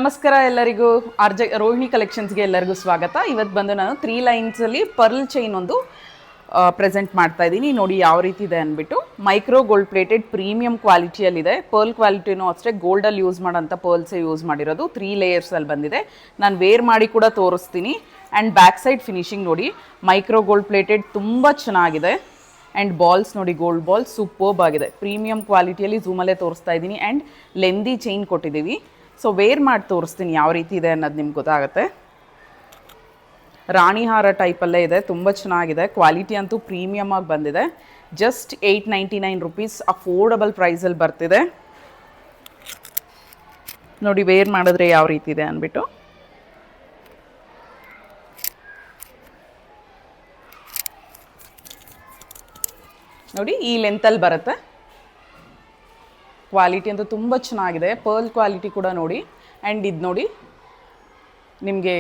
ನಮಸ್ಕಾರ ಎಲ್ಲರಿಗೂ ರೋಹಿಣಿ ಕಲೆಕ್ಷನ್ಸ್ಗೆ ಎಲ್ಲರಿಗೂ ಸ್ವಾಗತ. ಇವತ್ತು ಬಂದು ನಾನು 3 ಲೈನ್ಸಲ್ಲಿ ಪರ್ಲ್ ಚೈನ್ ಒಂದು ಪ್ರೆಸೆಂಟ್ ಮಾಡ್ತಾ ಇದ್ದೀನಿ. ನೋಡಿ ಯಾವ ರೀತಿ ಇದೆ ಅಂದ್ಬಿಟ್ಟು ಮೈಕ್ರೋ ಗೋಲ್ಡ್ ಪ್ಲೇಟೆಡ್ ಪ್ರೀಮಿಯಂ ಕ್ವಾಲಿಟಿಯಲ್ಲಿದೆ. ಪರ್ಲ್ ಕ್ವಾಲಿಟಿನೂ ಅಷ್ಟೇ ಗೋಲ್ಡಲ್ಲಿ ಯೂಸ್ ಮಾಡೋಂಥ ಪರ್ಲ್ಸೇ ಯೂಸ್ ಮಾಡಿರೋದು. 3 ಲೇಯರ್ಸಲ್ಲಿ ಬಂದಿದೆ. ನಾನು ವೇರ್ ಮಾಡಿ ಕೂಡ ತೋರಿಸ್ತೀನಿ. ಆ್ಯಂಡ್ ಬ್ಯಾಕ್ ಸೈಡ್ ಫಿನಿಶಿಂಗ್ ನೋಡಿ, ಮೈಕ್ರೋ ಗೋಲ್ಡ್ ಪ್ಲೇಟೆಡ್ ತುಂಬ ಚೆನ್ನಾಗಿದೆ. ಆ್ಯಂಡ್ ಬಾಲ್ಸ್ ನೋಡಿ, ಗೋಲ್ಡ್ ಬಾಲ್ ಸೂಪರ್ಬ್ ಆಗಿದೆ. ಪ್ರೀಮಿಯಂ ಕ್ವಾಲಿಟಿಯಲ್ಲಿ ಝೂಮಲ್ಲೇ ತೋರಿಸ್ತಾ ಇದ್ದೀನಿ. ಆ್ಯಂಡ್ ಲೆಂದಿ ಚೈನ್ ಕೊಟ್ಟಿದ್ದೀವಿ. ಸೊ ವೇರ್ ಮಾಡಿ ತೋರಿಸ್ತೀನಿ ಯಾವ ರೀತಿ ಇದೆ ಅನ್ನೋದು ನಿಮ್ಗೆ ಗೊತ್ತಾಗುತ್ತೆ. ರಾಣಿ ಹಾರ ಟೈಪಲ್ಲೇ ಇದೆ, ತುಂಬ ಚೆನ್ನಾಗಿದೆ. ಕ್ವಾಲಿಟಿ ಅಂತೂ ಪ್ರೀಮಿಯಮ್ ಆಗಿ ಬಂದಿದೆ. ಜಸ್ಟ್ 899 ರುಪೀಸ್ ಅಫೋರ್ಡಬಲ್ ಪ್ರೈಸಲ್ಲಿ ಬರ್ತಿದೆ. ನೋಡಿ ವೇರ್ ಮಾಡಿದ್ರೆ ಯಾವ ರೀತಿ ಇದೆ ಅಂದ್ಬಿಟ್ಟು. ನೋಡಿ ಈ ಲೆಂತಲ್ಲಿ ಬರುತ್ತೆ. ಕ್ವಾಲಿಟಿ ಅಂತೂ ತುಂಬ ಚೆನ್ನಾಗಿದೆ. ಪರ್ಲ್ ಕ್ವಾಲಿಟಿ ಕೂಡ ನೋಡಿ. ಆ್ಯಂಡ್ ಇದು ನೋಡಿ ನಿಮಗೆ